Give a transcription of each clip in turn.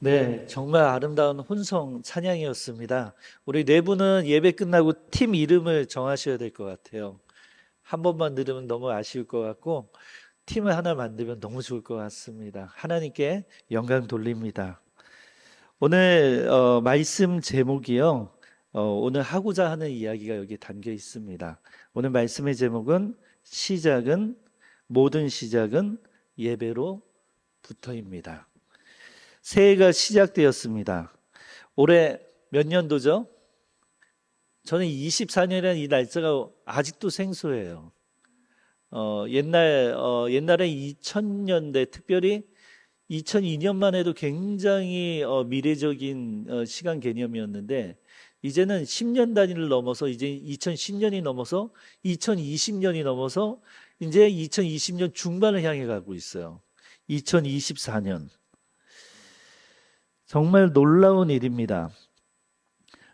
네, 정말 아름다운 혼성 찬양이었습니다. 우리 네 분은 예배 끝나고 팀 이름을 정하셔야 될 것 같아요. 한 번만 들으면 너무 아쉬울 것 같고, 팀을 하나 만들면 너무 좋을 것 같습니다. 하나님께 영광 돌립니다. 오늘 말씀 제목이요. 오늘 하고자 하는 이야기가 여기 담겨 있습니다. 오늘 말씀의 제목은 모든 시작은 예배로부터입니다. 새해가 시작되었습니다. 올해 몇 년도죠? 저는 24년이라는 이 날짜가 아직도 생소해요. 옛날에 2000년대, 특별히 2002년만 해도 굉장히 미래적인 시간 개념이었는데, 이제는 10년 단위를 넘어서 이제 2010년이 넘어서 2020년이 넘어서 이제 2020년 중반을 향해 가고 있어요. 2024년. 정말 놀라운 일입니다.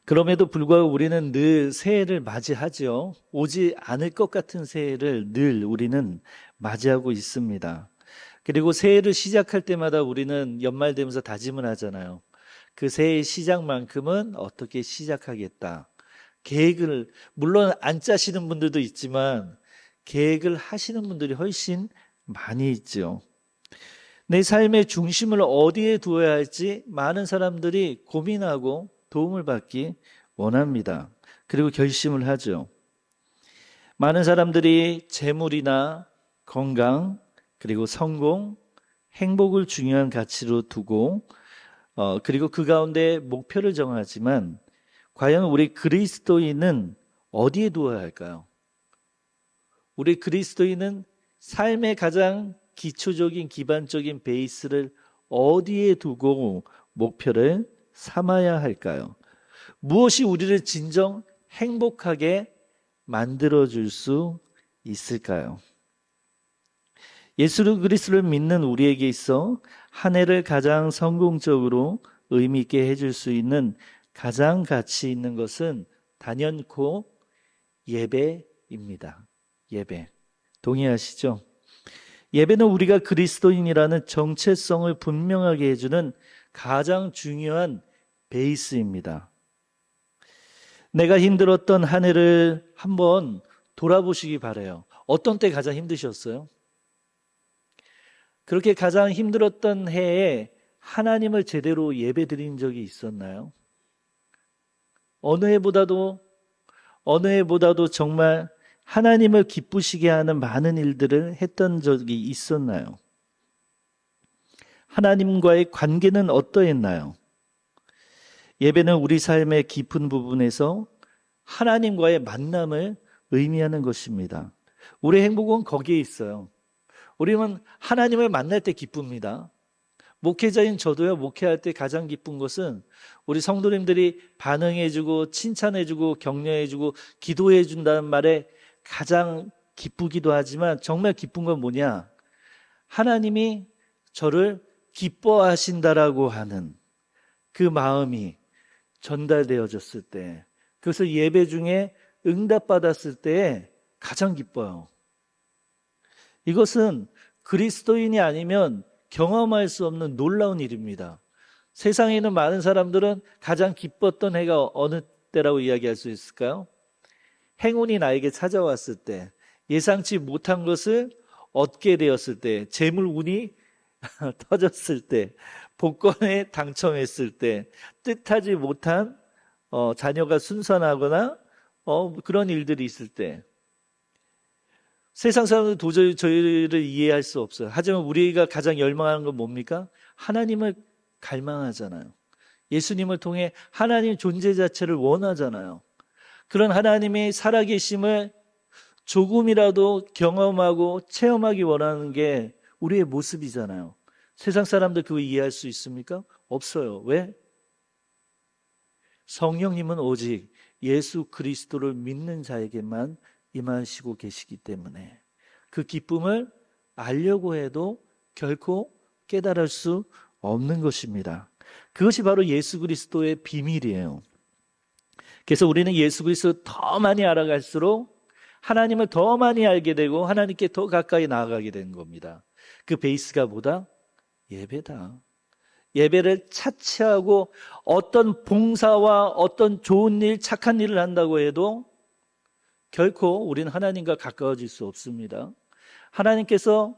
그럼에도 불구하고 우리는 늘 새해를 맞이하죠. 오지 않을 것 같은 새해를 늘 우리는 맞이하고 있습니다. 그리고 새해를 시작할 때마다 우리는 연말 되면서 다짐을 하잖아요. 그 새해의 시작만큼은 어떻게 시작하겠다. 계획을, 물론 안 짜시는 분들도 있지만 계획을 하시는 분들이 훨씬 많이 있죠. 내 삶의 중심을 어디에 두어야 할지 많은 사람들이 고민하고 도움을 받기 원합니다. 그리고 결심을 하죠. 많은 사람들이 재물이나 건강, 그리고 성공, 행복을 중요한 가치로 두고 그리고 그 가운데 목표를 정하지만 과연 우리 그리스도인은 어디에 두어야 할까요? 우리 그리스도인은 삶의 가장 기초적인 기반적인 베이스를 어디에 두고 목표를 삼아야 할까요? 무엇이 우리를 진정 행복하게 만들어줄 수 있을까요? 예수 그리스도를 믿는 우리에게 있어 한 해를 가장 성공적으로 의미 있게 해줄 수 있는 가장 가치 있는 것은 단연코 예배입니다. 예배. 동의하시죠? 예배는 우리가 그리스도인이라는 정체성을 분명하게 해주는 가장 중요한 베이스입니다. 내가 힘들었던 한 해를 한번 돌아보시기 바라요. 어떤 때 가장 힘드셨어요? 그렇게 가장 힘들었던 해에 하나님을 제대로 예배드린 적이 있었나요? 어느 해보다도 정말 하나님을 기쁘시게 하는 많은 일들을 했던 적이 있었나요? 하나님과의 관계는 어떠했나요? 예배는 우리 삶의 깊은 부분에서 하나님과의 만남을 의미하는 것입니다. 우리 행복은 거기에 있어요. 우리는 하나님을 만날 때 기쁩니다. 목회자인 저도요, 목회할 때 가장 기쁜 것은 우리 성도님들이 반응해주고 칭찬해주고 격려해주고 기도해준다는 말에 가장 기쁘기도 하지만 정말 기쁜 건 뭐냐? 하나님이 저를 기뻐하신다라고 하는 그 마음이 전달되어졌을 때, 그것을 예배 중에 응답받았을 때에 가장 기뻐요. 이것은 그리스도인이 아니면 경험할 수 없는 놀라운 일입니다. 세상에 있는 많은 사람들은 가장 기뻤던 해가 어느 때라고 이야기할 수 있을까요? 행운이 나에게 찾아왔을 때, 예상치 못한 것을 얻게 되었을 때, 재물운이 터졌을 때, 복권에 당첨했을 때, 뜻하지 못한 자녀가 순산하거나 그런 일들이 있을 때, 세상 사람들은 도저히 저희를 이해할 수 없어요. 하지만 우리가 가장 열망하는 건 뭡니까? 하나님을 갈망하잖아요. 예수님을 통해 하나님 존재 자체를 원하잖아요. 그런 하나님의 살아계심을 조금이라도 경험하고 체험하기 원하는 게 우리의 모습이잖아요. 세상 사람들 그거 이해할 수 있습니까? 없어요. 왜? 성령님은 오직 예수 그리스도를 믿는 자에게만 임하시고 계시기 때문에 그 기쁨을 알려고 해도 결코 깨달을 수 없는 것입니다. 그것이 바로 예수 그리스도의 비밀이에요. 그래서 우리는 예수 그리스도를 더 많이 알아갈수록 하나님을 더 많이 알게 되고 하나님께 더 가까이 나아가게 되는 겁니다. 그 베이스가 뭐다? 예배다. 예배를 차치하고 어떤 봉사와 어떤 좋은 일, 착한 일을 한다고 해도 결코 우리는 하나님과 가까워질 수 없습니다. 하나님께서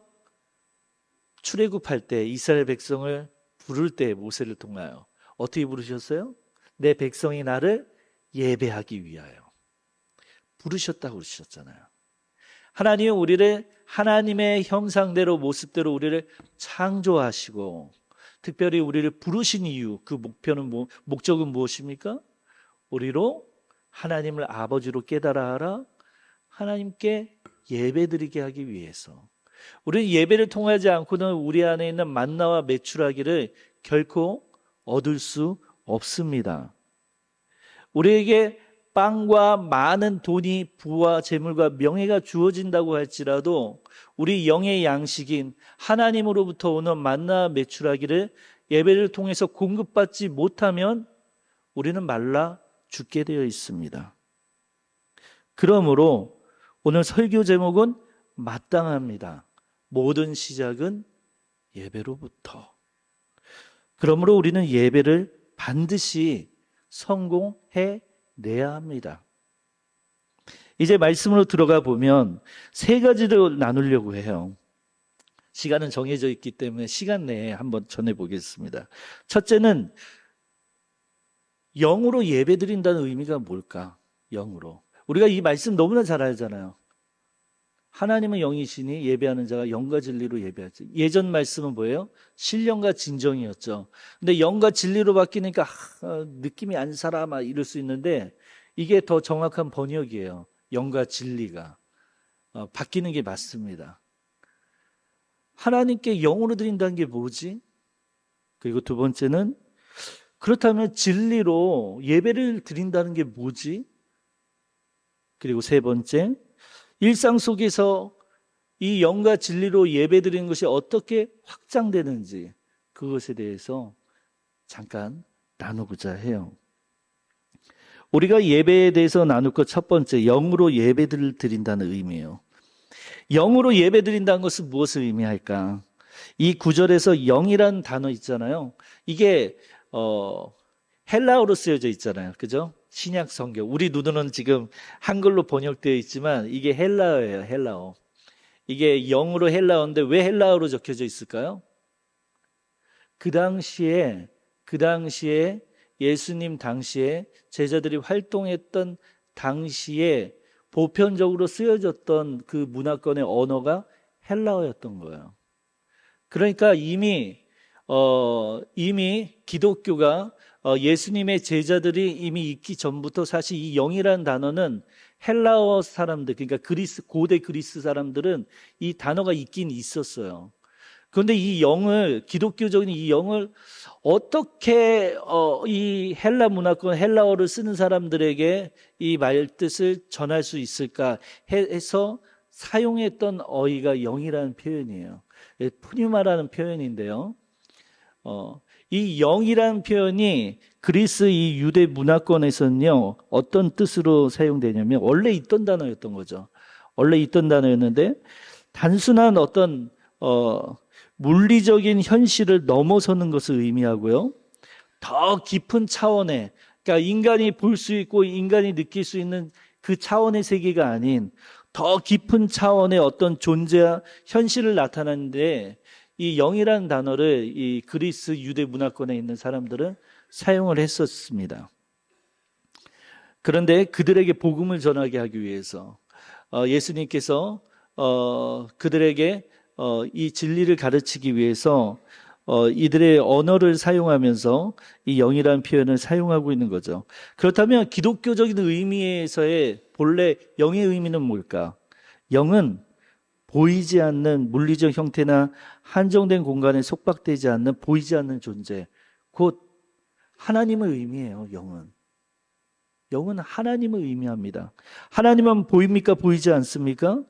출애굽할 때 이스라엘 백성을 부를 때 모세를 통하여 어떻게 부르셨어요? 내 백성이 나를 예배하기 위하여 부르셨다고 그러셨잖아요. 하나님은 우리를 하나님의 형상대로 모습대로 우리를 창조하시고 특별히 우리를 부르신 이유, 그 목적은 무엇입니까? 우리로 하나님을 아버지로 깨달아 알아 하나님께 예배드리게 하기 위해서. 우리는 예배를 통하지 않고는 우리 안에 있는 만나와 메추라기를 결코 얻을 수 없습니다. 우리에게 빵과 많은 돈이 부와 재물과 명예가 주어진다고 할지라도 우리 영의 양식인 하나님으로부터 오는 만나 메추라기를 예배를 통해서 공급받지 못하면 우리는 말라 죽게 되어 있습니다. 그러므로 오늘 설교 제목은 마땅합니다. 모든 시작은 예배로부터. 그러므로 우리는 예배를 반드시 성공해 내야 합니다. 이제 말씀으로 들어가 보면 세 가지로 나누려고 해요. 시간은 정해져 있기 때문에 시간 내에 한번 전해보겠습니다. 첫째는 영으로 예배드린다는 의미가 뭘까? 영으로. 우리가 이 말씀 너무나 잘 알잖아요. 하나님은 영이시니 예배하는 자가 영과 진리로 예배하지. 예전 말씀은 뭐예요? 신령과 진정이었죠. 근데 영과 진리로 바뀌니까 느낌이 안 살아 막 이럴 수 있는데 이게 더 정확한 번역이에요. 영과 진리가 바뀌는 게 맞습니다. 하나님께 영으로 드린다는 게 뭐지? 그리고 두 번째는 그렇다면 진리로 예배를 드린다는 게 뭐지? 그리고 세 번째, 일상 속에서 이 영과 진리로 예배드리는 것이 어떻게 확장되는지 그것에 대해서 잠깐 나누고자 해요. 우리가 예배에 대해서 나눌 것 첫 번째, 영으로 예배를 드린다는 의미예요. 영으로 예배드린다는 것은 무엇을 의미할까? 이 구절에서 영이라는 단어 있잖아요. 이게 헬라어로 쓰여져 있잖아요. 그죠? 신약 성경. 우리 눈으로는 지금 한글로 번역되어 있지만 이게 헬라어예요. 헬라어. 이게 영으로 헬라어인데 왜 헬라어로 적혀져 있을까요? 그 당시에 예수님 당시에 제자들이 활동했던 당시에 보편적으로 쓰여졌던 그 문화권의 언어가 헬라어였던 거예요. 그러니까 이미 기독교가 예수님의 제자들이 이미 있기 전부터 사실 이 영이라는 단어는 헬라어 사람들, 그러니까 고대 그리스 사람들은 이 단어가 있긴 있었어요. 그런데 이 영을, 기독교적인 이 영을 어떻게 이 헬라 문화권, 헬라어를 쓰는 사람들에게 이 말뜻을 전할 수 있을까 해서 사용했던 어휘가 영이라는 표현이에요. 푸뉴마라는 표현인데요. 이 영이라는 표현이 그리스 이 유대 문화권에서는요, 어떤 뜻으로 사용되냐면 원래 있던 단어였던 거죠. 원래 있던 단어였는데 단순한 어떤 물리적인 현실을 넘어서는 것을 의미하고요. 더 깊은 차원의, 그러니까 인간이 볼 수 있고 인간이 느낄 수 있는 그 차원의 세계가 아닌 더 깊은 차원의 어떤 존재와 현실을 나타내는데 이 영이라는 단어를 이 그리스 유대 문화권에 있는 사람들은 사용을 했었습니다. 그런데 그들에게 복음을 전하게 하기 위해서 예수님께서 그들에게 이 진리를 가르치기 위해서 이들의 언어를 사용하면서 이 영이라는 표현을 사용하고 있는 거죠. 그렇다면 기독교적인 의미에서의 본래 영의 의미는 뭘까? 영은 보이지 않는 물리적 형태나 한정된 공간에 속박되지 않는 보이지 않는 존재, 곧 하나님을 의미해요. 영은 하나님을 의미합니다. 하나님은 보입니까? 보이지 않습니까?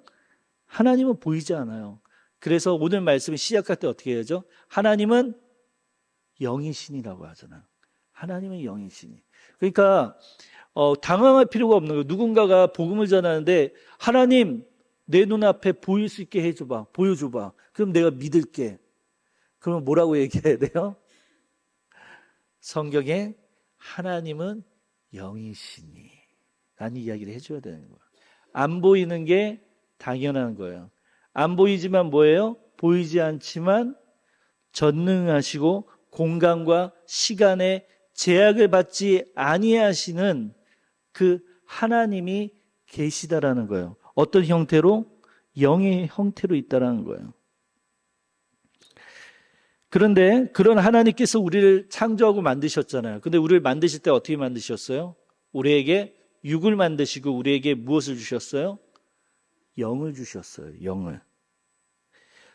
하나님은 보이지 않아요. 그래서 오늘 말씀 시작할 때 어떻게 해야죠? 하나님은 영이신이라고 하잖아요. 하나님은 영이신이. 그러니까 당황할 필요가 없는 거예요. 누군가가 복음을 전하는데 하나님 내 눈앞에 보일 수 있게 해줘봐. 보여줘봐. 그럼 내가 믿을게. 그러면 뭐라고 얘기해야 돼요? 성경에 하나님은 영이시니 라는 이야기를 해줘야 되는 거예요. 안 보이는 게 당연한 거예요. 안 보이지만 뭐예요? 보이지 않지만 전능하시고 공간과 시간에 제약을 받지 아니하시는 그 하나님이 계시다라는 거예요. 어떤 형태로? 영의 형태로 있다라는 거예요. 그런데 그런 하나님께서 우리를 창조하고 만드셨잖아요. 근데 우리를 만드실 때 어떻게 만드셨어요? 우리에게 육을 만드시고 우리에게 무엇을 주셨어요? 영을 주셨어요. 영을.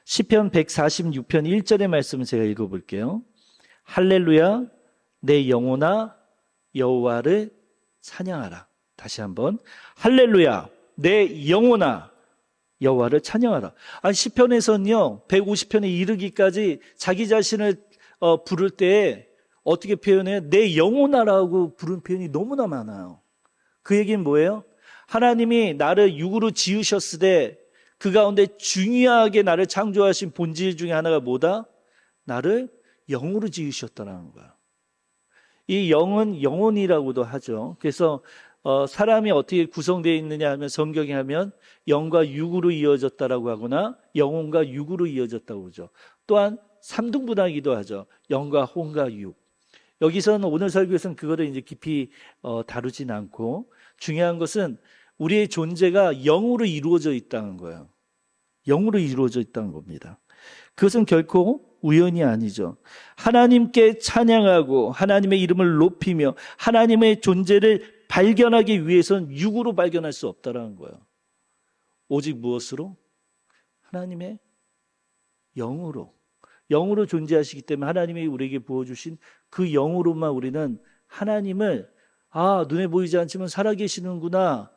시편 146편 1절의 말씀을 제가 읽어볼게요. 할렐루야 내 영혼아 여호와를 찬양하라. 다시 한번 할렐루야 내 영혼아 여호와를 찬양하라. 시편에서는요 150편에 이르기까지 자기 자신을 부를 때 어떻게 표현해요? 내 영혼아라고 부른 표현이 너무나 많아요. 그 얘기는 뭐예요? 하나님이 나를 육으로 지으셨을 때 그 가운데 중요하게 나를 창조하신 본질 중에 하나가 뭐다? 나를 영으로 지으셨다는 거야. 이 영은 영혼이라고도 하죠. 그래서 사람이 어떻게 구성되어 있느냐 하면 성경에 하면 영과 육으로 이어졌다라고 하거나 영혼과 육으로 이어졌다고 그러죠. 또한 삼등분하기도 하죠. 영과 혼과 육. 여기서는 오늘 설교에서는 그거를 이제 깊이 다루진 않고 중요한 것은 우리의 존재가 영으로 이루어져 있다는 거예요. 영으로 이루어져 있다는 겁니다. 그것은 결코 우연이 아니죠. 하나님께 찬양하고 하나님의 이름을 높이며 하나님의 존재를 발견하기 위해서는 육으로 발견할 수 없다는 거예요. 오직 무엇으로? 하나님의 영으로. 영으로 존재하시기 때문에 하나님이 우리에게 부어주신 그 영으로만 우리는 하나님을 눈에 보이지 않지만 살아계시는구나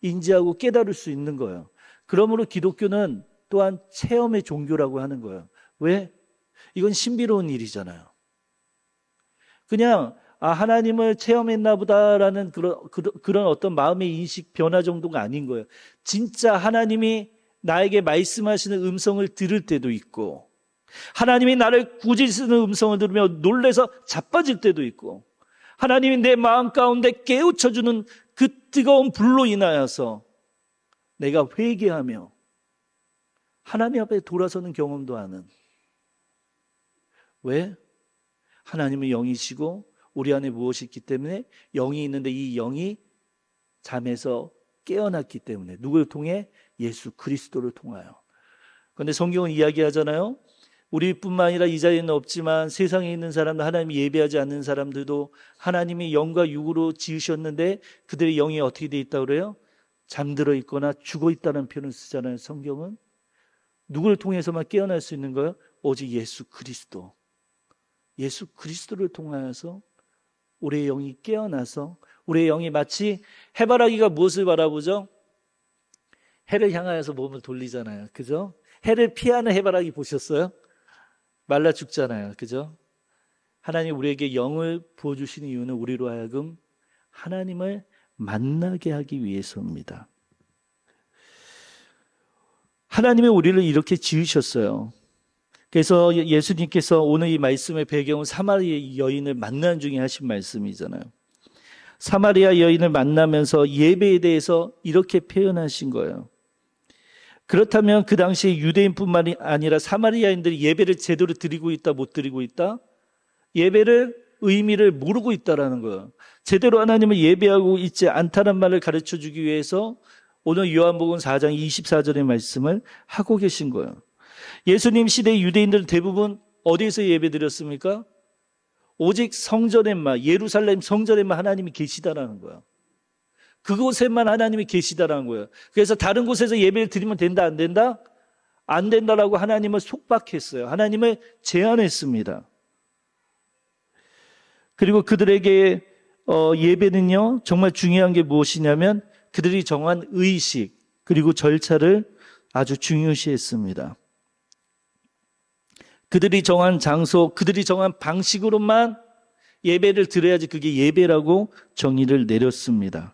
인지하고 깨달을 수 있는 거예요. 그러므로 기독교는 또한 체험의 종교라고 하는 거예요. 왜? 이건 신비로운 일이잖아요. 그냥 하나님을 체험했나 보다라는 그런 어떤 마음의 인식 변화 정도가 아닌 거예요. 진짜 하나님이 나에게 말씀하시는 음성을 들을 때도 있고 하나님이 나를 꾸짖으시는 음성을 들으며 놀라서 자빠질 때도 있고 하나님이 내 마음 가운데 깨우쳐주는 그 뜨거운 불로 인하여서 내가 회개하며 하나님 앞에 돌아서는 경험도 하는. 왜? 하나님은 영이시고 우리 안에 무엇이 있기 때문에 영이 있는데 이 영이 잠에서 깨어났기 때문에 누구를 통해? 예수 그리스도를 통하여. 그런데 성경은 이야기하잖아요. 우리뿐만 아니라 이 자리에는 없지만 세상에 있는 사람들, 하나님이 예배하지 않는 사람들도 하나님이 영과 육으로 지으셨는데 그들의 영이 어떻게 돼 있다고 그래요? 잠들어 있거나 죽어 있다는 표현을 쓰잖아요. 성경은. 누구를 통해서만 깨어날 수 있는 거예요? 오직 예수 그리스도. 예수 그리스도를 통하여서 우리의 영이 깨어나서 우리의 영이 마치 해바라기가 무엇을 바라보죠? 해를 향하여서 몸을 돌리잖아요. 그죠? 해를 피하는 해바라기 보셨어요? 말라 죽잖아요. 그죠? 하나님 우리에게 영을 부어주시는 이유는 우리로 하여금 하나님을 만나게 하기 위해서입니다. 하나님이 우리를 이렇게 지으셨어요. 그래서 예수님께서 오늘 이 말씀의 배경은 사마리아 여인을 만난 중에 하신 말씀이잖아요. 사마리아 여인을 만나면서 예배에 대해서 이렇게 표현하신 거예요. 그렇다면 그 당시에 유대인뿐만 아니라 사마리아인들이 예배를 제대로 드리고 있다, 못 드리고 있다? 예배를 의미를 모르고 있다라는 거예요. 제대로 하나님을 예배하고 있지 않다는 말을 가르쳐 주기 위해서 오늘 요한복음 4장 24절의 말씀을 하고 계신 거예요. 예수님 시대 유대인들은 대부분 어디에서 예배 드렸습니까? 오직 성전에만, 예루살렘 성전에만 하나님이 계시다라는 거예요. 그곳에만 하나님이 계시다라는 거예요. 그래서 다른 곳에서 예배를 드리면 된다, 안 된다? 안 된다라고 하나님을 속박했어요. 하나님을 제한했습니다. 그리고 그들에게 예배는요, 정말 중요한 게 무엇이냐면 그들이 정한 의식 그리고 절차를 아주 중요시했습니다. 그들이 정한 장소, 그들이 정한 방식으로만 예배를 드려야지 그게 예배라고 정의를 내렸습니다.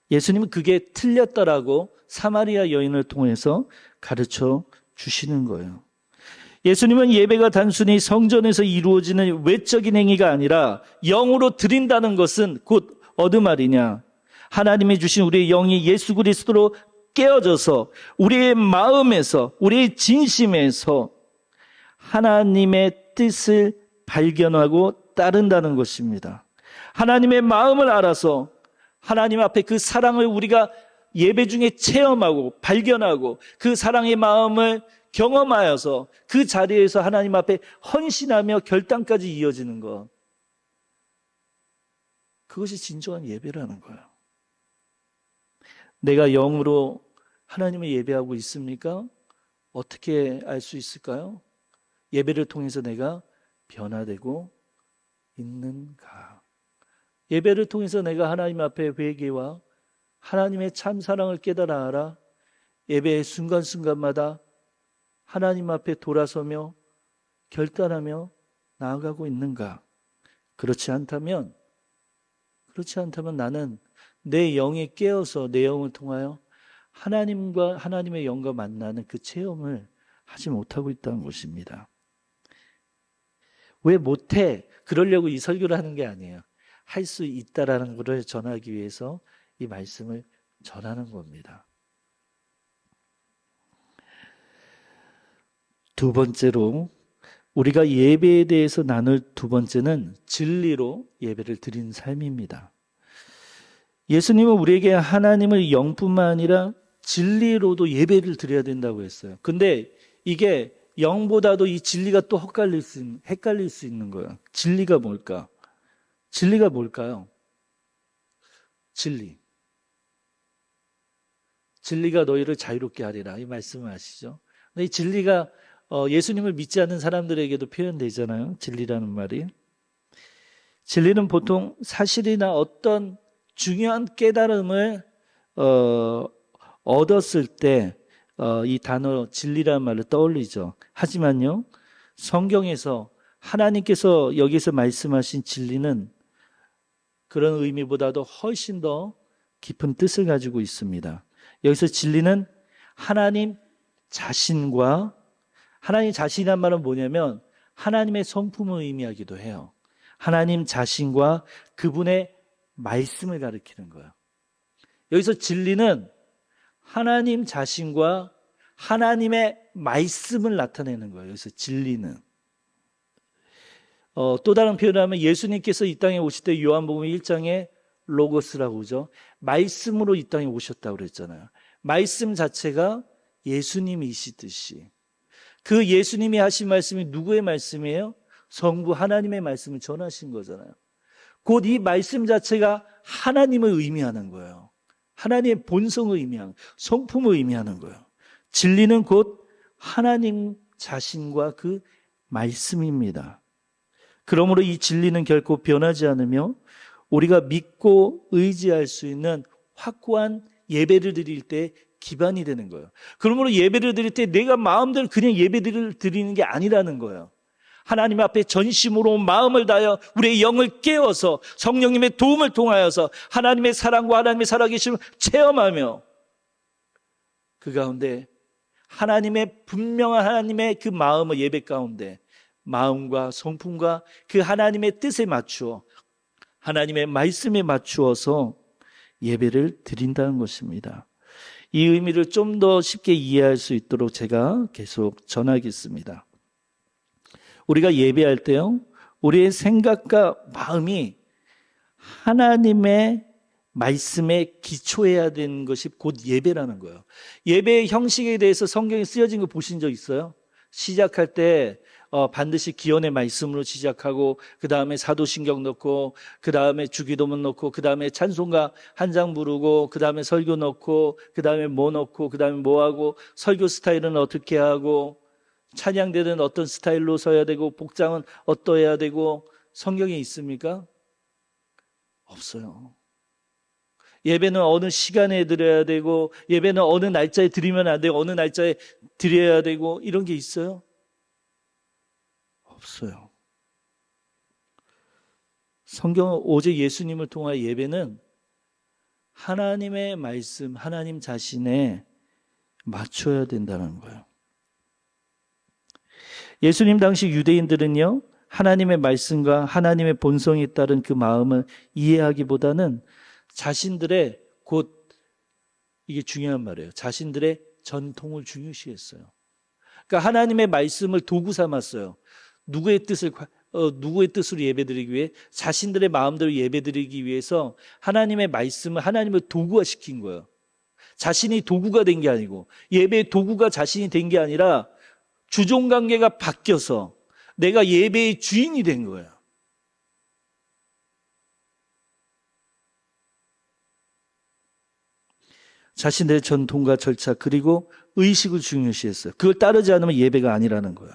예수님은 그게 틀렸다라고 사마리아 여인을 통해서 가르쳐 주시는 거예요. 예수님은 예배가 단순히 성전에서 이루어지는 외적인 행위가 아니라 영으로 드린다는 것은 곧 어느 말이냐? 하나님이 주신 우리의 영이 예수 그리스도로 깨어져서 우리의 마음에서, 우리의 진심에서 하나님의 뜻을 발견하고 따른다는 것입니다. 하나님의 마음을 알아서 하나님 앞에 그 사랑을 우리가 예배 중에 체험하고 발견하고 그 사랑의 마음을 경험하여서 그 자리에서 하나님 앞에 헌신하며 결단까지 이어지는 것. 그것이 진정한 예배라는 거예요. 내가 영으로 하나님을 예배하고 있습니까? 어떻게 알 수 있을까요? 예배를 통해서 내가 변화되고 있는가? 예배를 통해서 내가 하나님 앞에 회개와 하나님의 참 사랑을 깨달아 알아 예배의 순간순간마다 하나님 앞에 돌아서며 결단하며 나아가고 있는가? 그렇지 않다면 나는 내 영에 깨어서 내 영을 통하여 하나님과 하나님의 영과 만나는 그 체험을 하지 못하고 있다는 것입니다. 왜 못해? 그러려고 이 설교를 하는 게 아니에요. 할 수 있다라는 것을 전하기 위해서 이 말씀을 전하는 겁니다. 두 번째로 우리가 예배에 대해서 나눌 두 번째는 진리로 예배를 드리는 삶입니다. 예수님은 우리에게 하나님의 영뿐만 아니라 진리로도 예배를 드려야 된다고 했어요. 근데 이게 영보다도 이 진리가 또 헷갈릴 수 있는 거예요. 진리가 뭘까? 진리가 뭘까요? 진리가 너희를 자유롭게 하리라. 이 말씀을 아시죠? 근데 이 진리가 예수님을 믿지 않는 사람들에게도 표현되잖아요. 진리라는 말이. 진리는 보통 사실이나 어떤 중요한 깨달음을 얻었을 때 이 단어 진리라는 말을 떠올리죠. 하지만요, 성경에서 하나님께서 여기서 말씀하신 진리는 그런 의미보다도 훨씬 더 깊은 뜻을 가지고 있습니다. 여기서 진리는 하나님 자신이란 말은 뭐냐면 하나님의 성품을 의미하기도 해요. 하나님 자신과 그분의 말씀을 가리키는 거예요. 여기서 진리는 하나님 자신과 하나님의 말씀을 나타내는 거예요. 여기서 진리는. 또 다른 표현을 하면 예수님께서 이 땅에 오실 때 요한복음 1장에 로고스라고 하죠. 말씀으로 이 땅에 오셨다고 그랬잖아요. 말씀 자체가 예수님이시듯이. 그 예수님이 하신 말씀이 누구의 말씀이에요? 성부 하나님의 말씀을 전하신 거잖아요. 곧 이 말씀 자체가 하나님을 의미하는 거예요. 하나님의 본성을 의미하는, 성품을 의미하는 거예요. 진리는 곧 하나님 자신과 그 말씀입니다. 그러므로 이 진리는 결코 변하지 않으며 우리가 믿고 의지할 수 있는 확고한 예배를 드릴 때 기반이 되는 거예요. 그러므로 예배를 드릴 때 내가 마음대로 그냥 예배를 드리는 게 아니라는 거예요. 하나님 앞에 전심으로 마음을 다하여 우리의 영을 깨워서 성령님의 도움을 통하여서 하나님의 사랑과 하나님의 살아계심을 체험하며 그 가운데 하나님의 분명한 하나님의 그 마음을 예배 가운데 마음과 성품과 그 하나님의 뜻에 맞추어 하나님의 말씀에 맞추어서 예배를 드린다는 것입니다. 이 의미를 좀 더 쉽게 이해할 수 있도록 제가 계속 전하겠습니다. 우리가 예배할 때요, 우리의 생각과 마음이 하나님의 말씀에 기초해야 되는 것이 곧 예배라는 거예요. 예배의 형식에 대해서 성경에 쓰여진 거 보신 적 있어요? 시작할 때 반드시 기원의 말씀으로 시작하고 그 다음에 사도신경 넣고 그 다음에 주기도문 넣고 그 다음에 찬송가 한 장 부르고 그 다음에 설교 넣고 그 다음에 뭐 넣고 그 다음에 뭐 하고 설교 스타일은 어떻게 하고 찬양대는 어떤 스타일로 서야 되고 복장은 어떠해야 되고 성경에 있습니까? 없어요. 예배는 어느 시간에 드려야 되고 예배는 어느 날짜에 드리면 안 되고 어느 날짜에 드려야 되고 이런 게 있어요? 없어요. 성경은 오직 예수님을 통한 예배는 하나님의 말씀, 하나님 자신에 맞춰야 된다는 거예요. 예수님 당시 유대인들은요, 하나님의 말씀과 하나님의 본성에 따른 그 마음을 이해하기보다는 자신들의 곧, 이게 중요한 말이에요, 자신들의 전통을 중요시했어요. 그러니까 하나님의 말씀을 도구 삼았어요. 누구의 뜻으로 예배드리기 위해, 자신들의 마음대로 예배드리기 위해서 하나님의 말씀을, 하나님을 도구화시킨 거예요. 자신이 도구가 된 게 아니고, 예배의 도구가 자신이 된 게 아니라 주종관계가 바뀌어서 내가 예배의 주인이 된 거예요. 자신들의 전통과 절차 그리고 의식을 중요시했어요. 그걸 따르지 않으면 예배가 아니라는 거예요.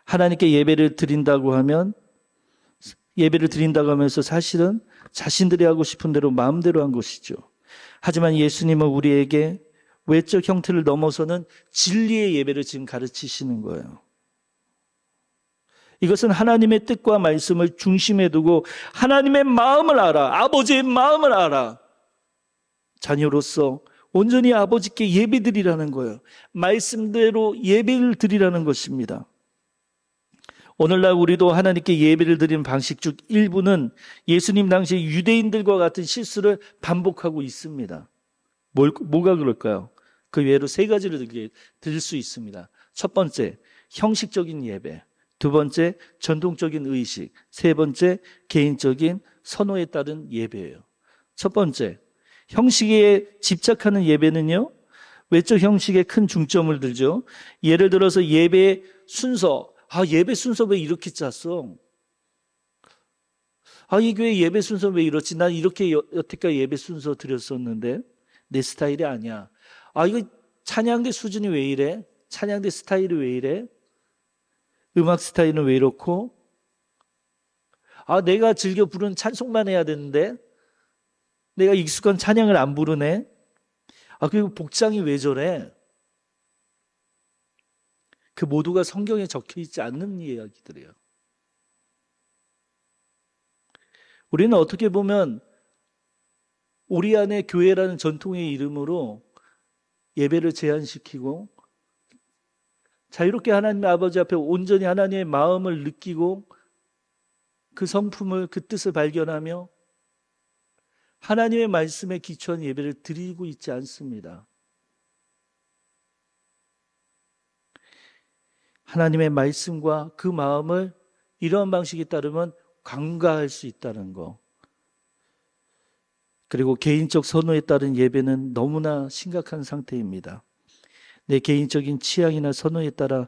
하나님께 예배를 드린다고 하면서 사실은 자신들이 하고 싶은 대로 마음대로 한 것이죠. 하지만 예수님은 우리에게 외적 형태를 넘어서는 진리의 예배를 지금 가르치시는 거예요. 이것은 하나님의 뜻과 말씀을 중심에 두고 하나님의 마음을 알아, 아버지의 마음을 알아, 자녀로서 온전히 아버지께 예배드리라는 거예요. 말씀대로 예배를 드리라는 것입니다. 오늘날 우리도 하나님께 예배를 드리는 방식 중 일부는 예수님 당시 유대인들과 같은 실수를 반복하고 있습니다. 뭐가 그럴까요? 그 외로 세 가지를 드릴 수 있습니다. 첫 번째, 형식적인 예배. 두 번째, 전통적인 의식. 세 번째, 개인적인 선호에 따른 예배예요. 첫 번째, 형식에 집착하는 예배는요, 외적 형식에 큰 중점을 들죠. 예를 들어서 예배의 순서. 예배 순서 왜 이렇게 짰어? 이 교회 예배 순서 왜 이렇지? 난 이렇게 여태까지 예배 순서 드렸었는데 내 스타일이 아니야. 이거 찬양대 수준이 왜 이래? 찬양대 스타일이 왜 이래? 음악 스타일은 왜 이렇고? 내가 즐겨 부르는 찬송만 해야 되는데 내가 익숙한 찬양을 안 부르네? 그리고 복장이 왜 저래? 그 모두가 성경에 적혀 있지 않는 이야기들이에요. 우리는 어떻게 보면 우리 안에 교회라는 전통의 이름으로 예배를 제한시키고 자유롭게 하나님 아버지 앞에 온전히 하나님의 마음을 느끼고 그 성품을, 그 뜻을 발견하며 하나님의 말씀에 기초한 예배를 드리고 있지 않습니다. 하나님의 말씀과 그 마음을 이러한 방식에 따르면 간과할 수 있다는 거. 그리고 개인적 선호에 따른 예배는 너무나 심각한 상태입니다. 내 개인적인 취향이나 선호에 따라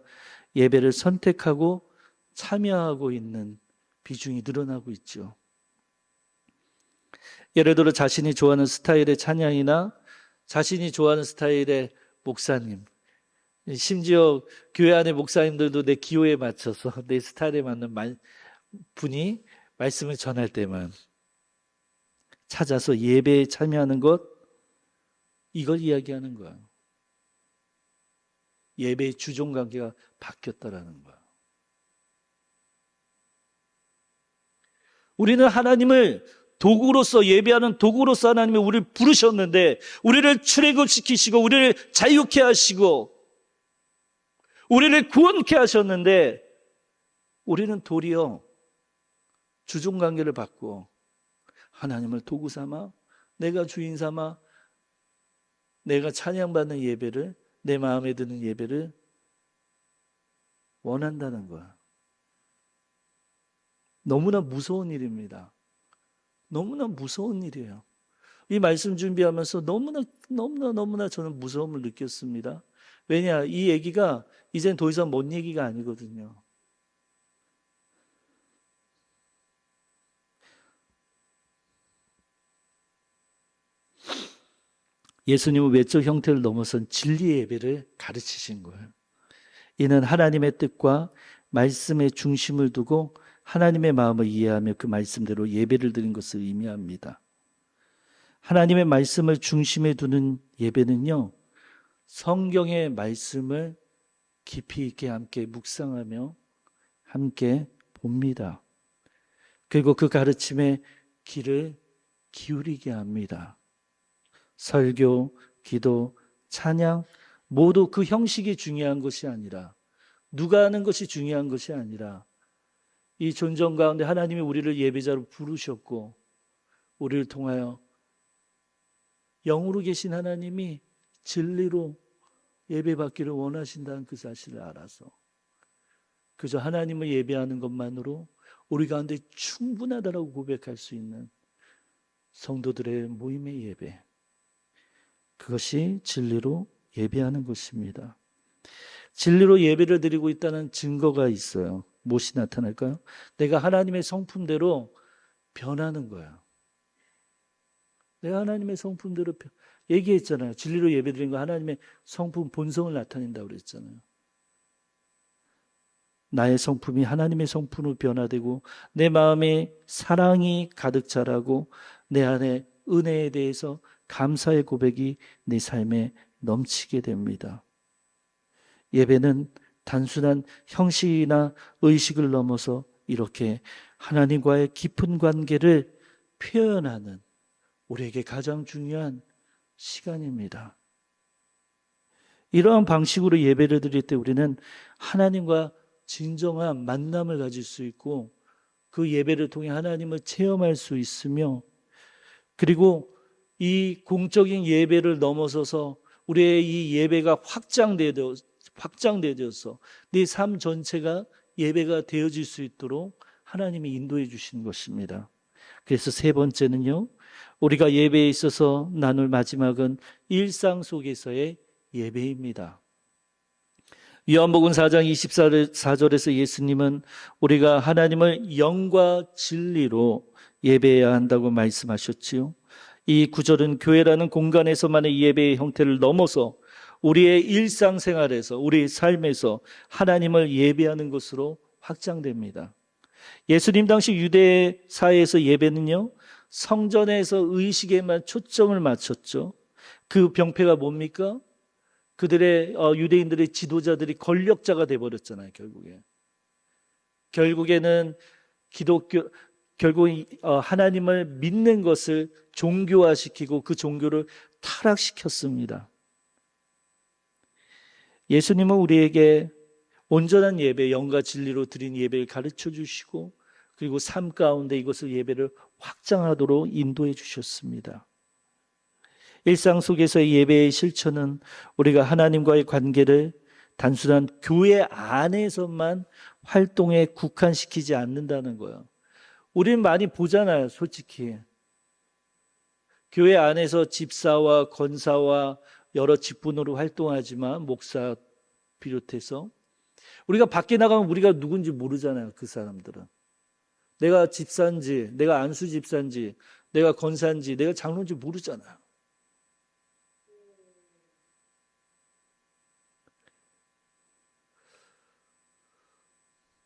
예배를 선택하고 참여하고 있는 비중이 늘어나고 있죠. 예를 들어 자신이 좋아하는 스타일의 찬양이나 자신이 좋아하는 스타일의 목사님, 심지어 교회 안의 목사님들도 내 기호에 맞춰서 내 스타일에 맞는 분이 말씀을 전할 때만 찾아서 예배에 참여하는 것, 이걸 이야기하는 거야. 예배의 주종관계가 바뀌었다라는 거야. 우리는 하나님을 도구로서, 예배하는 도구로서 하나님이 우리를 부르셨는데 우리를 출애굽시키시고 우리를 자유케 하시고 우리를 구원케 하셨는데 우리는 도리어 주종관계를 받고 하나님을 도구 삼아, 내가 주인 삼아, 내가 찬양받는 예배를, 내 마음에 드는 예배를 원한다는 거야. 너무나 무서운 일입니다. 너무나 무서운 일이에요. 이 말씀 준비하면서 너무나 저는 무서움을 느꼈습니다. 왜냐, 이 얘기가 이젠 더 이상 먼 얘기가 아니거든요. 예수님은 외적 형태를 넘어선 진리의 예배를 가르치신 거예요. 이는 하나님의 뜻과 말씀의 중심을 두고 하나님의 마음을 이해하며 그 말씀대로 예배를 드린 것을 의미합니다. 하나님의 말씀을 중심에 두는 예배는요, 성경의 말씀을 깊이 있게 함께 묵상하며 함께 봅니다. 그리고 그 가르침에 귀를 기울이게 합니다. 설교, 기도, 찬양 모두 그 형식이 중요한 것이 아니라 누가 하는 것이 중요한 것이 아니라 이 존정 가운데 하나님이 우리를 예배자로 부르셨고 우리를 통하여 영으로 계신 하나님이 진리로 예배받기를 원하신다는 그 사실을 알아서 그저 하나님을 예배하는 것만으로 우리 가운데 충분하다라고 고백할 수 있는 성도들의 모임의 예배, 그것이 진리로 예배하는 것입니다. 진리로 예배를 드리고 있다는 증거가 있어요. 무엇이 나타날까요? 내가 하나님의 성품대로 변하는 거야. 내가 하나님의 성품대로 얘기했잖아요. 진리로 예배드린 거 하나님의 성품 본성을 나타낸다고 그랬잖아요. 나의 성품이 하나님의 성품으로 변화되고 내 마음에 사랑이 가득 차라고 내 안에 은혜에 대해서 감사의 고백이 내 삶에 넘치게 됩니다. 예배는 단순한 형식이나 의식을 넘어서 이렇게 하나님과의 깊은 관계를 표현하는 우리에게 가장 중요한 시간입니다. 이러한 방식으로 예배를 드릴 때 우리는 하나님과 진정한 만남을 가질 수 있고 그 예배를 통해 하나님을 체험할 수 있으며 그리고 이 공적인 예배를 넘어서서 우리의 이 예배가 확장되어서 네 삶 전체가 예배가 되어질 수 있도록 하나님이 인도해 주시는 것입니다. 그래서 세 번째는요, 우리가 예배에 있어서 나눌 마지막은 일상 속에서의 예배입니다. 요한복음 4장 24절에서 예수님은 우리가 하나님을 영과 진리로 예배해야 한다고 말씀하셨지요. 이 구절은 교회라는 공간에서만의 예배의 형태를 넘어서 우리의 일상생활에서 우리의 삶에서 하나님을 예배하는 것으로 확장됩니다. 예수님 당시 유대 사회에서 예배는요, 성전에서 의식에만 초점을 맞췄죠. 그 병폐가 뭡니까? 그들의 유대인들의 지도자들이 권력자가 돼버렸잖아요. 결국에는 결국 하나님을 믿는 것을 종교화시키고 그 종교를 타락시켰습니다. 예수님은 우리에게 온전한 예배, 영과 진리로 드린 예배를 가르쳐 주시고 그리고 삶 가운데 이것을 예배를 확장하도록 인도해 주셨습니다. 일상 속에서의 예배의 실천은 우리가 하나님과의 관계를 단순한 교회 안에서만 활동에 국한시키지 않는다는 거예요. 우리는 많이 보잖아요, 솔직히. 교회 안에서 집사와 권사와 여러 직분으로 활동하지만 목사 비롯해서 우리가 밖에 나가면 우리가 누군지 모르잖아요, 그 사람들은. 내가 집사인지, 내가 안수 집사인지, 내가 권사인지, 내가 장로인지 모르잖아요.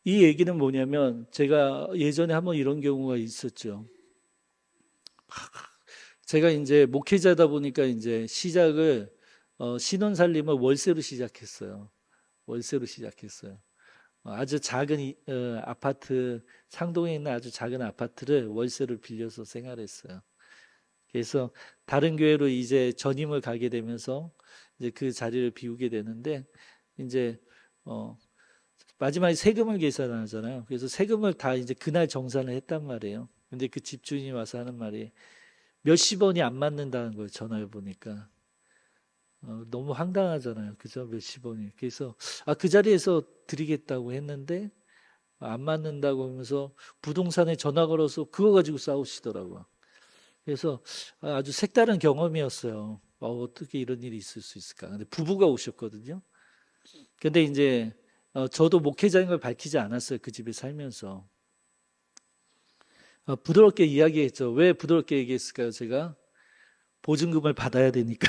이 얘기는 뭐냐면 제가 예전에 한번 이런 경우가 있었죠. 제가 이제 목회자다 보니까 이제 시작을 신혼살림을 월세로 시작했어요. 아주 작은 아파트, 상동에 있는 아주 작은 아파트를 월세를 빌려서 생활했어요. 그래서 다른 교회로 이제 전임을 가게 되면서 이제 그 자리를 비우게 되는데 이제 마지막에 세금을 계산하잖아요. 그래서 세금을 다 이제 그날 정산을 했단 말이에요. 근데 그 집주인이 와서 하는 말이 몇십 원이 안 맞는다는 거예요. 전화해 보니까. 너무 황당하잖아요. 그죠? 몇십 원이. 그래서 그 자리에서 드리겠다고 했는데 안 맞는다고 하면서 부동산에 전화 걸어서 그거 가지고 싸우시더라고요. 그래서 아주 색다른 경험이었어요. 어떻게 이런 일이 있을 수 있을까? 근데 부부가 오셨거든요. 근데 이제 저도 목회자인 걸 밝히지 않았어요. 그 집에 살면서. 부드럽게 이야기했죠. 왜 부드럽게 얘기했을까요? 제가 보증금을 받아야 되니까.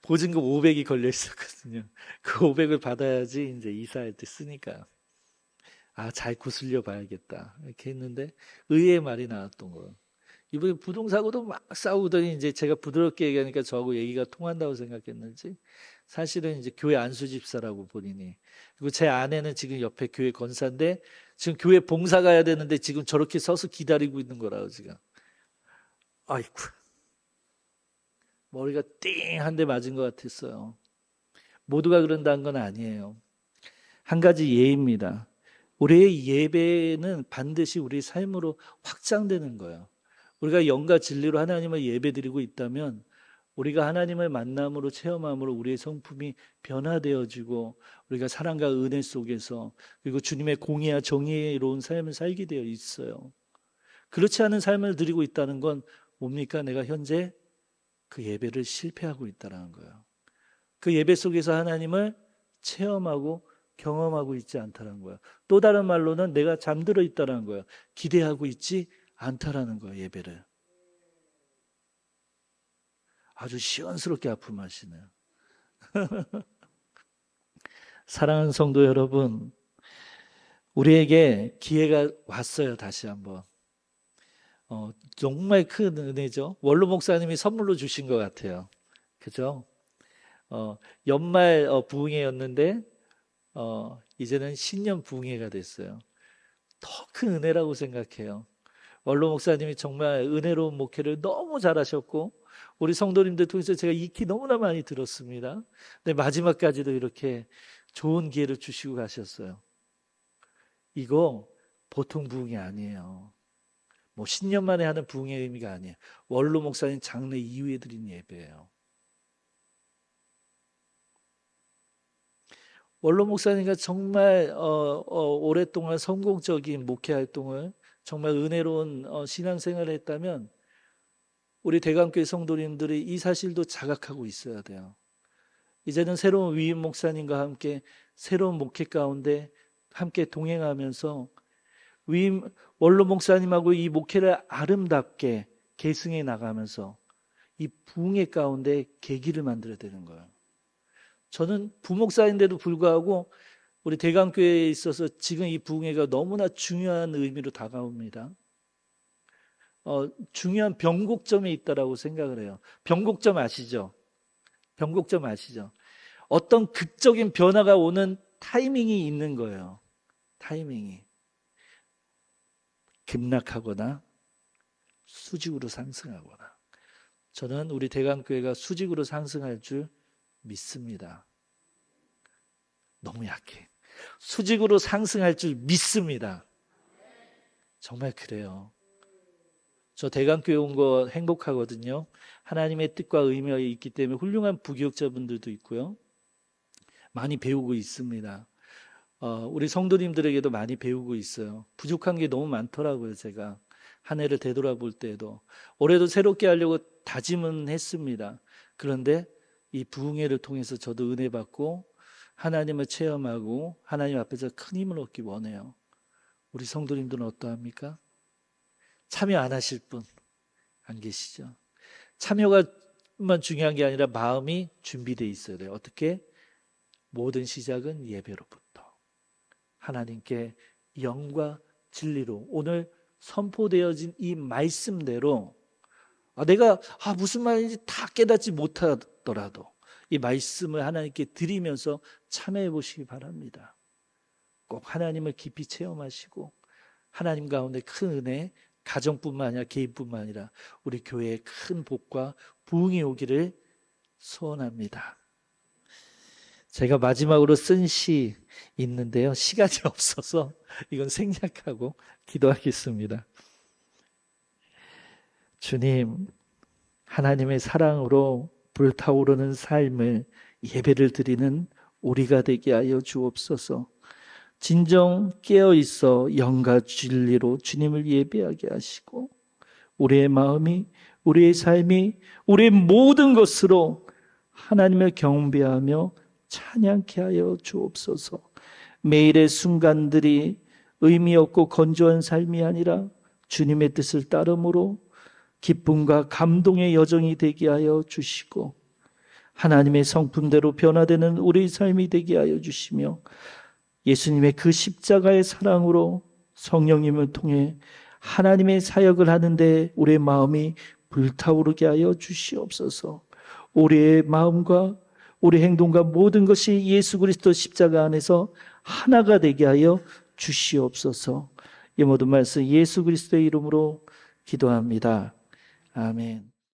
보증금 500이 걸려 있었거든요. 그 500을 받아야지 이제 이사할 때 쓰니까. 잘 구슬려 봐야겠다. 이렇게 했는데 의외의 말이 나왔던 거예요. 이번에 부동사고도 막 싸우더니 이제 제가 부드럽게 얘기하니까 저하고 얘기가 통한다고 생각했는지 사실은 이제 교회 안수집사라고 본인이. 그리고 제 아내는 지금 옆에 교회 권사인데 지금 교회 봉사 가야 되는데 지금 저렇게 서서 기다리고 있는 거라고 지금. 아이고. 머리가 띵 한 대 맞은 것 같았어요. 모두가 그런다는 건 아니에요. 한 가지 예입니다. 우리의 예배는 반드시 우리 삶으로 확장되는 거예요. 우리가 영과 진리로 하나님을 예배드리고 있다면 우리가 하나님을 만남으로 체험함으로 우리의 성품이 변화되어지고 우리가 사랑과 은혜 속에서 그리고 주님의 공의와 정의로운 삶을 살게 되어 있어요. 그렇지 않은 삶을 드리고 있다는 건 뭡니까? 내가 현재 그 예배를 실패하고 있다는 거예요. 그 예배 속에서 하나님을 체험하고 경험하고 있지 않다는 거예요. 또 다른 말로는 내가 잠들어 있다는 거예요. 기대하고 있지 않다라는 거예요. 예배를. 아주 시원스럽게 아픔하시네요. 사랑하는 성도 여러분, 우리에게 기회가 왔어요. 다시 한번. 정말 큰 은혜죠. 원로 목사님이 선물로 주신 것 같아요. 그죠? 연말 부흥회였는데 이제는 신년 부흥회가 됐어요. 더 큰 은혜라고 생각해요. 원로 목사님이 정말 은혜로운 목회를 너무 잘하셨고 우리 성도님들 통해서 제가 익히 너무나 많이 들었습니다. 근데 마지막까지도 이렇게 좋은 기회를 주시고 가셨어요. 이거 보통 부흥회 아니에요. 뭐 신년 만에 하는 부흥의 의미가 아니에요. 원로 목사님 장례 이후에 드린 예배예요. 원로 목사님과 정말 오랫동안 성공적인 목회 활동을 정말 은혜로운 신앙생활을 했다면 우리 대강교회 성도님들이 이 사실도 자각하고 있어야 돼요. 이제는 새로운 위임 목사님과 함께 새로운 목회 가운데 함께 동행하면서 위임 원로 목사님하고 이 목회를 아름답게 계승해 나가면서 이 부흥회 가운데 계기를 만들어야 되는 거예요. 저는 부목사인데도 불구하고 우리 대강교회에 있어서 지금 이 부흥회가 너무나 중요한 의미로 다가옵니다. 중요한 변곡점에 있다라고 생각을 해요. 변곡점 아시죠? 변곡점 아시죠? 어떤 극적인 변화가 오는 타이밍이 있는 거예요. 타이밍이. 급락하거나 수직으로 상승하거나. 저는 우리 대강교회가 수직으로 상승할 줄 믿습니다. 너무 약해. 수직으로 상승할 줄 믿습니다. 정말 그래요. 저 대강교회 온 거 행복하거든요. 하나님의 뜻과 의미가 있기 때문에 훌륭한 부교육자분들도 있고요. 많이 배우고 있습니다. 우리 성도님들에게도 많이 배우고 있어요. 부족한 게 너무 많더라고요. 제가 한 해를 되돌아볼 때에도 올해도 새롭게 하려고 다짐은 했습니다. 그런데 이 부흥회를 통해서 저도 은혜 받고 하나님을 체험하고 하나님 앞에서 큰 힘을 얻기 원해요. 우리 성도님들은 어떠합니까? 참여 안 하실 분 안 계시죠? 참여가만 중요한 게 아니라 마음이 준비되어 있어야 돼요. 어떻게? 모든 시작은 예배로부터 하나님께 영과 진리로 오늘 선포되어진 이 말씀대로 내가 무슨 말인지 다 깨닫지 못하더라도 이 말씀을 하나님께 드리면서 참여해 보시기 바랍니다. 꼭 하나님을 깊이 체험하시고 하나님 가운데 큰 은혜, 가정뿐만 아니라 개인뿐만 아니라 우리 교회에 큰 복과 부흥이 오기를 소원합니다. 제가 마지막으로 쓴 시 있는데요. 시간이 없어서 이건 생략하고 기도하겠습니다. 주님, 하나님의 사랑으로 불타오르는 삶을 예배를 드리는 우리가 되게 하여 주옵소서. 진정 깨어있어 영과 진리로 주님을 예배하게 하시고 우리의 마음이, 우리의 삶이, 우리의 모든 것으로 하나님을 경배하며 찬양케 하여 주옵소서. 매일의 순간들이 의미 없고 건조한 삶이 아니라 주님의 뜻을 따름으로 기쁨과 감동의 여정이 되게 하여 주시고 하나님의 성품대로 변화되는 우리의 삶이 되게 하여 주시며 예수님의 그 십자가의 사랑으로 성령님을 통해 하나님의 사역을 하는데 우리의 마음이 불타오르게 하여 주시옵소서. 우리의 마음과 우리 행동과 모든 것이 예수 그리스도 십자가 안에서 하나가 되게 하여 주시옵소서. 이 모든 말씀 예수 그리스도의 이름으로 기도합니다. 아멘.